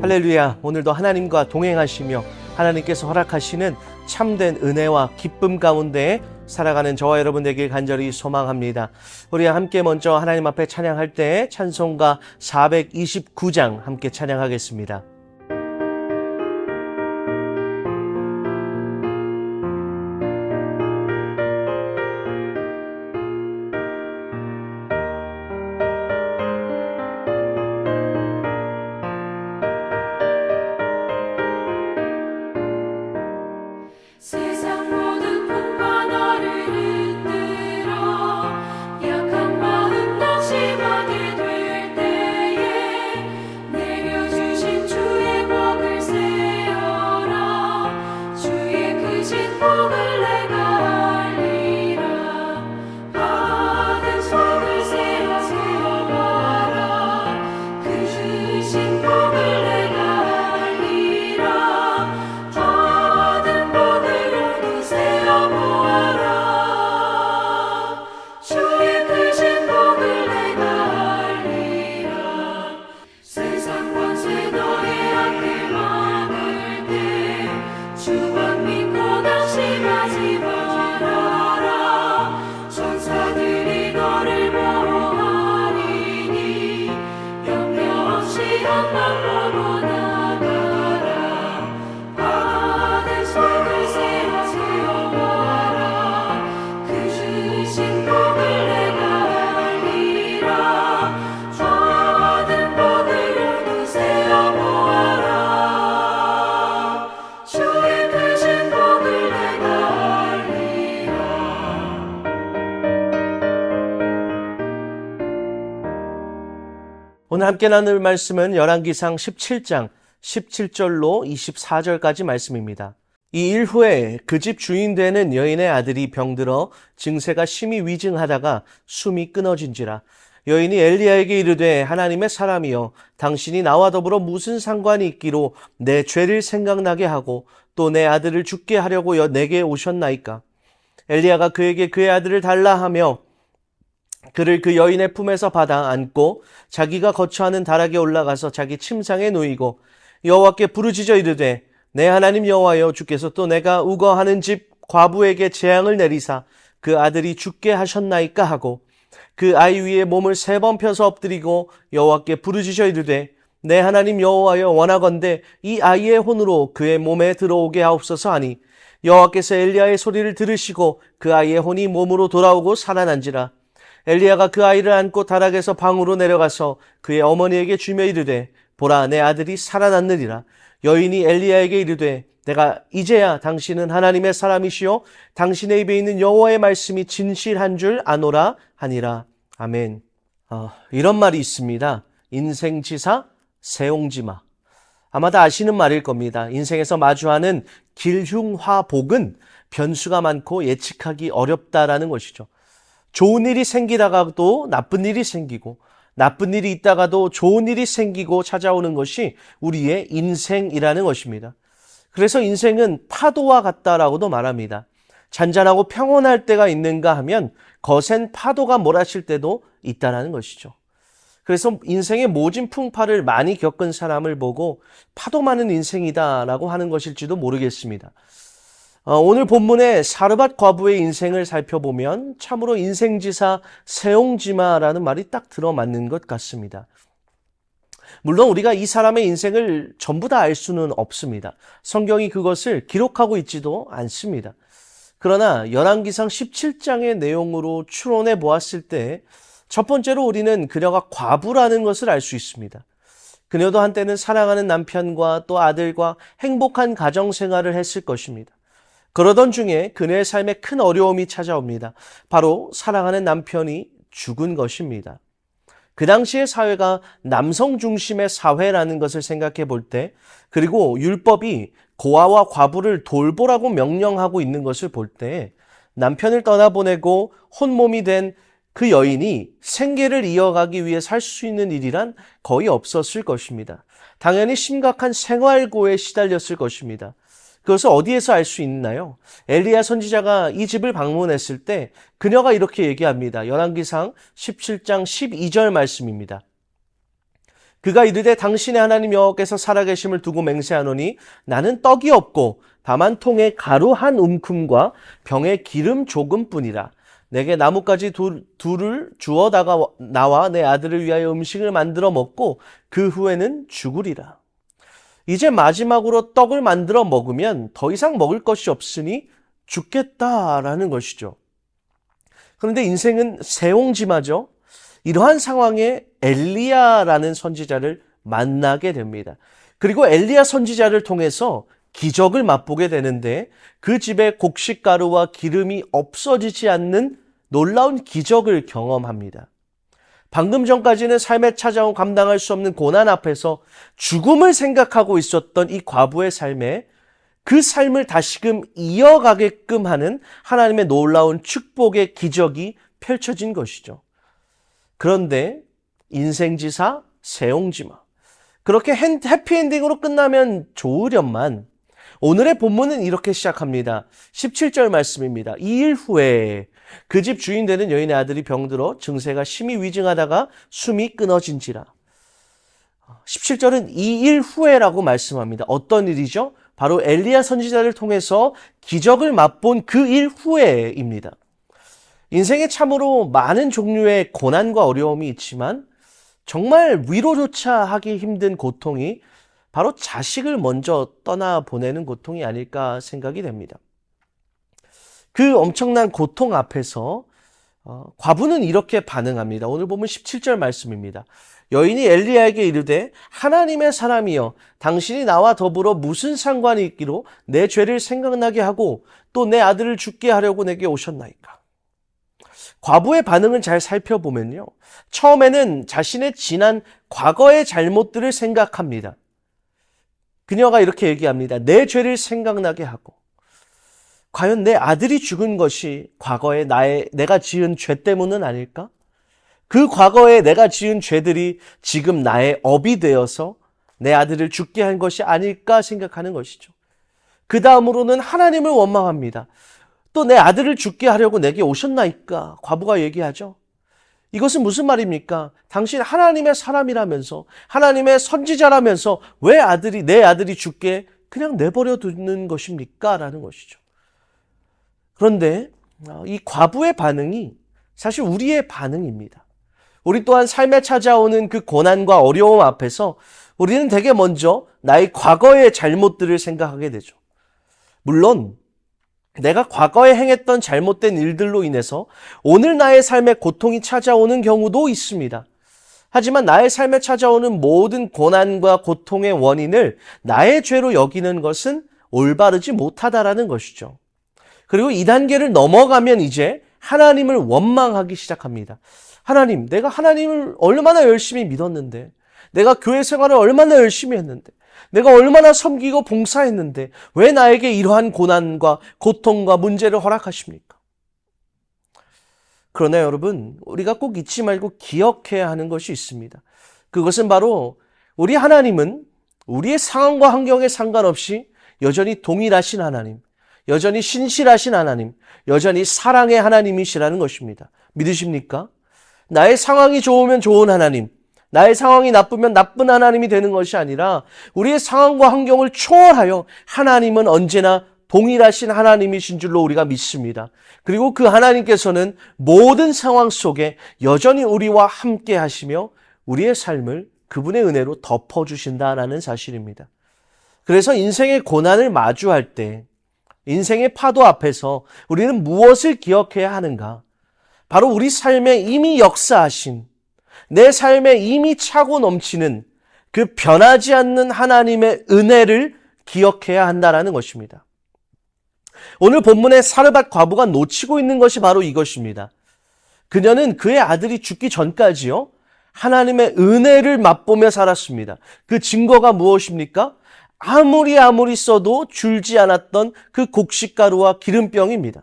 할렐루야. 오늘도 하나님과 동행하시며 하나님께서 허락하시는 참된 은혜와 기쁨 가운데 살아가는 저와 여러분 되길 간절히 소망합니다. 우리 함께 먼저 하나님 앞에 찬양할 때 찬송가 429장 함께 찬양하겠습니다. 세상 모든 풍파 너를 흔들어 약한 마음 낙심하게 될 때에 내려주신 주의 복을 세어라. 주의 크신 복을 내가 알리라. 받은 복을 세어봐라. 그 주신 복을 내가 알리라. 받은 복을 세어보아라. 주의 크신 복을 내가 알리라. 세상 권세 너의 앞을 막을 때 주만 믿고 낙심하지 말아라. 천사들이 너를 보호하리니 염려 없이 한번 보고 나가라. 받은 복을 세어보아라. 그 주신 복을 내가 알리라. 받은 복을 모두 세어보아라. 주의 크신 복을 내가 알리라. 오늘 함께 나눌 말씀은 열왕기상 17장 17절로 24절까지 말씀입니다. 이 일 후에 그 집 주인 되는 여인의 아들이 병들어 증세가 심히 위증하다가 숨이 끊어진지라. 여인이 엘리야에게 이르되 하나님의 사람이여 당신이 나와 더불어 무슨 상관이 있기로 내 죄를 생각나게 하고 또 내 아들을 죽게 하려고 내게 오셨나이까. 엘리야가 그에게 그의 아들을 달라 하며 그를 그 여인의 품에서 받아 안고 자기가 거처하는 다락에 올라가서 자기 침상에 누이고 여호와께 부르짖어 이르되 내 하나님 여호와여 주께서 또 내가 우거하는 집 과부에게 재앙을 내리사 그 아들이 죽게 하셨나이까 하고 그 아이 위에 몸을 3번 펴서 엎드리고 여호와께 부르짖어 이르되 내 하나님 여호와여 원하건대 이 아이의 혼으로 그의 몸에 들어오게 하옵소서 하니 여호와께서 엘리야의 소리를 들으시고 그 아이의 혼이 몸으로 돌아오고 살아난지라. 엘리야가 그 아이를 안고 다락에서 방으로 내려가서 그의 어머니에게 주며 이르되 보라 내 아들이 살아났느니라. 여인이 엘리야에게 이르되 내가 이제야 당신은 하나님의 사람이시요 당신의 입에 있는 여호와의 말씀이 진실한 줄 아노라 하니라. 아멘. 이런 말이 있습니다. 인생지사 세옹지마. 아마 다 아시는 말일 겁니다. 인생에서 마주하는 길흉화복은 변수가 많고 예측하기 어렵다라는 것이죠. 좋은 일이 생기다가도 나쁜 일이 생기고 나쁜 일이 있다가도 좋은 일이 생기고 찾아오는 것이 우리의 인생이라는 것입니다. 그래서 인생은 파도와 같다라고도 말합니다. 잔잔하고 평온할 때가 있는가 하면 거센 파도가 몰아칠 때도 있다는 것이죠. 그래서 인생의 모진 풍파를 많이 겪은 사람을 보고 파도 많은 인생이다라고 하는 것일지도 모르겠습니다. 오늘 본문의 사르밧 과부의 인생을 살펴보면 참으로 인생지사 세옹지마라는 말이 딱 들어맞는 것 같습니다. 물론 우리가 이 사람의 인생을 전부 다 알 수는 없습니다. 성경이 그것을 기록하고 있지도 않습니다. 그러나 열왕기상 17장의 내용으로 추론해 보았을 때 첫 번째로 우리는 그녀가 과부라는 것을 알 수 있습니다. 그녀도 한때는 사랑하는 남편과 또 아들과 행복한 가정생활을 했을 것입니다. 그러던 중에 그녀의 삶에 큰 어려움이 찾아옵니다. 바로 사랑하는 남편이 죽은 것입니다. 그 당시의 사회가 남성 중심의 사회라는 것을 생각해 볼 때, 그리고 율법이 고아와 과부를 돌보라고 명령하고 있는 것을 볼 때, 남편을 떠나보내고 혼몸이 된 그 여인이 생계를 이어가기 위해 살 수 있는 일이란 거의 없었을 것입니다. 당연히 심각한 생활고에 시달렸을 것입니다. 그것을 어디에서 알 수 있나요? 엘리야 선지자가 이 집을 방문했을 때 그녀가 이렇게 얘기합니다. 열왕기상 17장 12절 말씀입니다. 그가 이르되 당신의 하나님 여호와께서 살아계심을 두고 맹세하노니 나는 떡이 없고 다만 통에 가루 한 움큼과 병에 기름 조금뿐이라. 내게 나뭇가지 둘을 주어다가 나와 내 아들을 위하여 음식을 만들어 먹고 그 후에는 죽으리라. 이제 마지막으로 떡을 만들어 먹으면 더 이상 먹을 것이 없으니 죽겠다라는 것이죠. 그런데 인생은 세옹지마죠. 이러한 상황에 엘리야라는 선지자를 만나게 됩니다. 그리고 엘리야 선지자를 통해서 기적을 맛보게 되는데 그 집에 곡식가루와 기름이 없어지지 않는 놀라운 기적을 경험합니다. 방금 전까지는 삶에 찾아온 감당할 수 없는 고난 앞에서 죽음을 생각하고 있었던 이 과부의 삶에 그 삶을 다시금 이어가게끔 하는 하나님의 놀라운 축복의 기적이 펼쳐진 것이죠. 그런데 인생지사 세옹지마. 그렇게 해피엔딩으로 끝나면 좋으련만 오늘의 본문은 이렇게 시작합니다. 17절 말씀입니다. 2일 후에 그 집 주인 되는 여인의 아들이 병들어 증세가 심히 위증하다가 숨이 끊어진지라. 17절은 2일 후에라고 말씀합니다. 어떤 일이죠? 바로 엘리야 선지자를 통해서 기적을 맛본 그 일 후에입니다. 인생에 참으로 많은 종류의 고난과 어려움이 있지만 정말 위로조차 하기 힘든 고통이 바로 자식을 먼저 떠나보내는 고통이 아닐까 생각이 됩니다. 그 엄청난 고통 앞에서 과부는 이렇게 반응합니다. 오늘 보면 17절 말씀입니다. 여인이 엘리야에게 이르되 하나님의 사람이여 당신이 나와 더불어 무슨 상관이 있기로 내 죄를 생각나게 하고 또 내 아들을 죽게 하려고 내게 오셨나이까. 과부의 반응을 잘 살펴보면요. 처음에는 자신의 지난 과거의 잘못들을 생각합니다. 그녀가 이렇게 얘기합니다. 내 죄를 생각나게 하고 과연 내 아들이 죽은 것이 과거에 내가 지은 죄 때문은 아닐까? 그 과거에 내가 지은 죄들이 지금 나의 업이 되어서 내 아들을 죽게 한 것이 아닐까 생각하는 것이죠. 그 다음으로는 하나님을 원망합니다. 또 내 아들을 죽게 하려고 내게 오셨나이까? 과부가 얘기하죠. 이것은 무슨 말입니까? 당신 하나님의 사람이라면서 하나님의 선지자라면서 왜 내 아들이 죽게 그냥 내버려 두는 것입니까? 라는 것이죠. 그런데 이 과부의 반응이 사실 우리의 반응입니다. 우리 또한 삶에 찾아오는 그 고난과 어려움 앞에서 우리는 되게 먼저 나의 과거의 잘못들을 생각하게 되죠. 물론 내가 과거에 행했던 잘못된 일들로 인해서 오늘 나의 삶에 고통이 찾아오는 경우도 있습니다. 하지만 나의 삶에 찾아오는 모든 고난과 고통의 원인을 나의 죄로 여기는 것은 올바르지 못하다라는 것이죠. 그리고 이 단계를 넘어가면 이제 하나님을 원망하기 시작합니다. 하나님, 내가 하나님을 얼마나 열심히 믿었는데, 내가 교회 생활을 얼마나 열심히 했는데, 내가 얼마나 섬기고 봉사했는데 왜 나에게 이러한 고난과 고통과 문제를 허락하십니까? 그러나 여러분, 우리가 꼭 잊지 말고 기억해야 하는 것이 있습니다. 그것은 바로 우리 하나님은 우리의 상황과 환경에 상관없이 여전히 동일하신 하나님, 여전히 신실하신 하나님, 여전히 사랑의 하나님이시라는 것입니다. 믿으십니까? 나의 상황이 좋으면 좋은 하나님, 나의 상황이 나쁘면 나쁜 하나님이 되는 것이 아니라 우리의 상황과 환경을 초월하여 하나님은 언제나 동일하신 하나님이신 줄로 우리가 믿습니다. 그리고 그 하나님께서는 모든 상황 속에 여전히 우리와 함께 하시며 우리의 삶을 그분의 은혜로 덮어주신다라는 사실입니다. 그래서 인생의 고난을 마주할 때 인생의 파도 앞에서 우리는 무엇을 기억해야 하는가? 바로 우리 삶에 이미 역사하신, 내 삶에 이미 차고 넘치는 그 변하지 않는 하나님의 은혜를 기억해야 한다는 것입니다. 오늘 본문의 사르밧 과부가 놓치고 있는 것이 바로 이것입니다. 그녀는 그의 아들이 죽기 전까지요, 하나님의 은혜를 맛보며 살았습니다. 그 증거가 무엇입니까? 아무리 써도 줄지 않았던 그 곡식가루와 기름병입니다.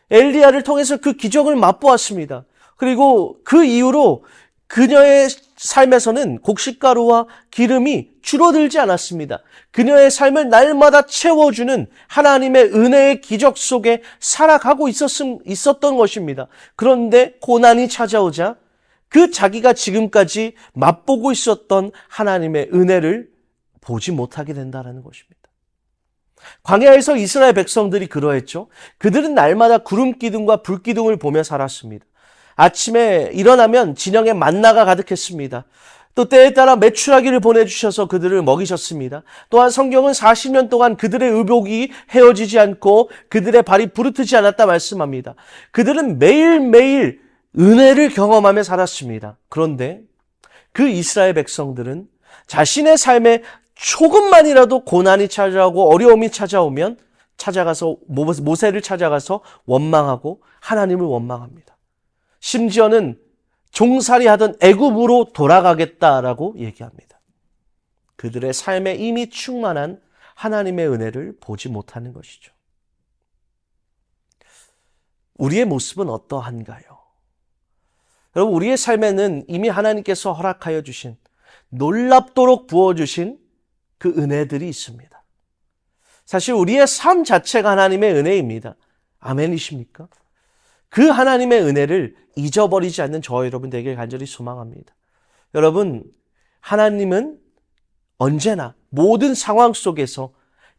엘리야를 통해서 그 기적을 맛보았습니다. 그리고 그 이후로 그녀의 삶에서는 곡식가루와 기름이 줄어들지 않았습니다. 그녀의 삶을 날마다 채워주는 하나님의 은혜의 기적 속에 살아가고 있었던 것입니다. 그런데 고난이 찾아오자 그 자기가 지금까지 맛보고 있었던 하나님의 은혜를 보지 못하게 된다는 것입니다. 광야에서 이스라엘 백성들이 그러했죠. 그들은 날마다 구름 기둥과 불 기둥을 보며 살았습니다. 아침에 일어나면 진영에 만나가 가득했습니다. 또 때에 따라 메추라기를 보내주셔서 그들을 먹이셨습니다. 또한 성경은 40년 동안 그들의 의복이 헤어지지 않고 그들의 발이 부르트지 않았다 말씀합니다. 그들은 매일매일 은혜를 경험하며 살았습니다. 그런데 그 이스라엘 백성들은 자신의 삶에 조금만이라도 고난이 찾아오고 어려움이 찾아오면 모세를 찾아가서 원망하고 하나님을 원망합니다. 심지어는 종살이 하던 애굽으로 돌아가겠다라고 얘기합니다. 그들의 삶에 이미 충만한 하나님의 은혜를 보지 못하는 것이죠. 우리의 모습은 어떠한가요? 여러분, 우리의 삶에는 이미 하나님께서 허락하여 주신, 놀랍도록 부어주신 그 은혜들이 있습니다. 사실 우리의 삶 자체가 하나님의 은혜입니다. 아멘이십니까? 그 하나님의 은혜를 잊어버리지 않는 저와 여러분 되길 간절히 소망합니다. 여러분, 하나님은 언제나 모든 상황 속에서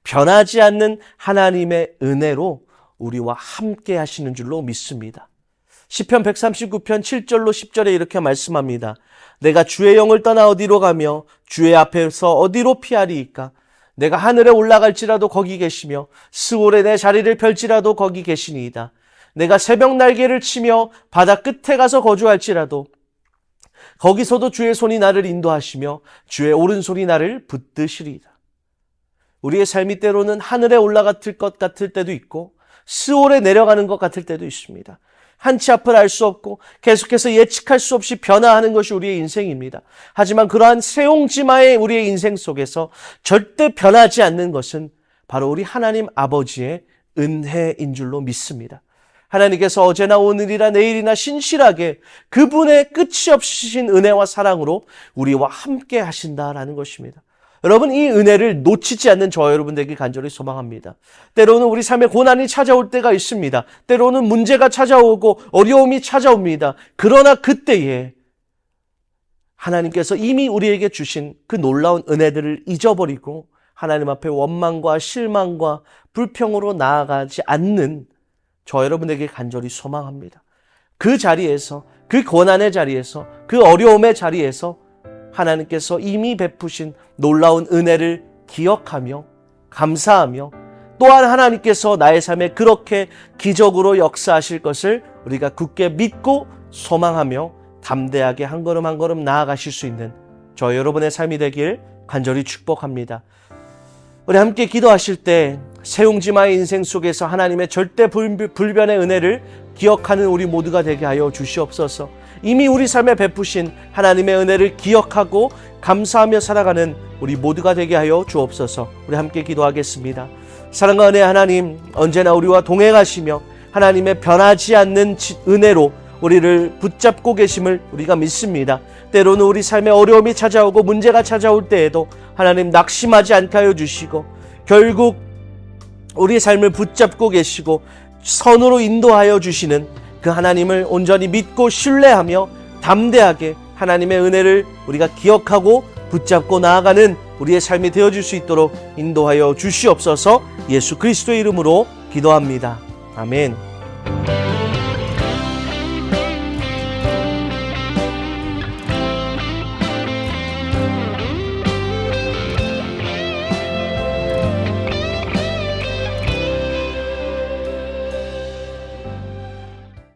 변하지 않는 하나님의 은혜로 우리와 함께 하시는 줄로 믿습니다. 시편 139편 7절로 10절에 이렇게 말씀합니다. 내가 주의 영을 떠나 어디로 가며 주의 앞에서 어디로 피하리이까? 내가 하늘에 올라갈지라도 거기 계시며 스올에 내 자리를 펼지라도 거기 계시니이다. 내가 새벽 날개를 치며 바다 끝에 가서 거주할지라도 거기서도 주의 손이 나를 인도하시며 주의 오른손이 나를 붙드시리이다. 우리의 삶이 때로는 하늘에 올라갔을 것 같을 때도 있고 스올에 내려가는 것 같을 때도 있습니다. 한치 앞을 알 수 없고 계속해서 예측할 수 없이 변화하는 것이 우리의 인생입니다. 하지만 그러한 세옹지마의 우리의 인생 속에서 절대 변하지 않는 것은 바로 우리 하나님 아버지의 은혜인 줄로 믿습니다. 하나님께서 어제나 오늘이나 내일이나 신실하게 그분의 끝이 없으신 은혜와 사랑으로 우리와 함께 하신다라는 것입니다. 여러분, 이 은혜를 놓치지 않는 저와 여러분 되길 간절히 소망합니다. 때로는 우리 삶에 고난이 찾아올 때가 있습니다. 때로는 문제가 찾아오고 어려움이 찾아옵니다. 그러나 그때에 하나님께서 이미 우리에게 주신 그 놀라운 은혜들을 잊어버리고 하나님 앞에 원망과 실망과 불평으로 나아가지 않는 저 여러분에게 간절히 소망합니다. 그 자리에서, 그 고난의 자리에서, 그 어려움의 자리에서 하나님께서 이미 베푸신 놀라운 은혜를 기억하며 감사하며 또한 하나님께서 나의 삶에 그렇게 기적으로 역사하실 것을 우리가 굳게 믿고 소망하며 담대하게 한 걸음 한 걸음 나아가실 수 있는 저 여러분의 삶이 되길 간절히 축복합니다. 우리 함께 기도하실 때 세옹지마의 인생 속에서 하나님의 절대 불변의 은혜를 기억하는 우리 모두가 되게 하여 주시옵소서. 이미 우리 삶에 베푸신 하나님의 은혜를 기억하고 감사하며 살아가는 우리 모두가 되게 하여 주옵소서. 우리 함께 기도하겠습니다. 사랑과 은혜 하나님, 언제나 우리와 동행하시며 하나님의 변하지 않는 은혜로 우리를 붙잡고 계심을 우리가 믿습니다. 때로는 우리 삶에 어려움이 찾아오고 문제가 찾아올 때에도 하나님 낙심하지 않게 하여 주시고 결국 우리의 삶을 붙잡고 계시고 선으로 인도하여 주시는 그 하나님을 온전히 믿고 신뢰하며 담대하게 하나님의 은혜를 우리가 기억하고 붙잡고 나아가는 우리의 삶이 되어줄 수 있도록 인도하여 주시옵소서. 예수 그리스도의 이름으로 기도합니다. 아멘.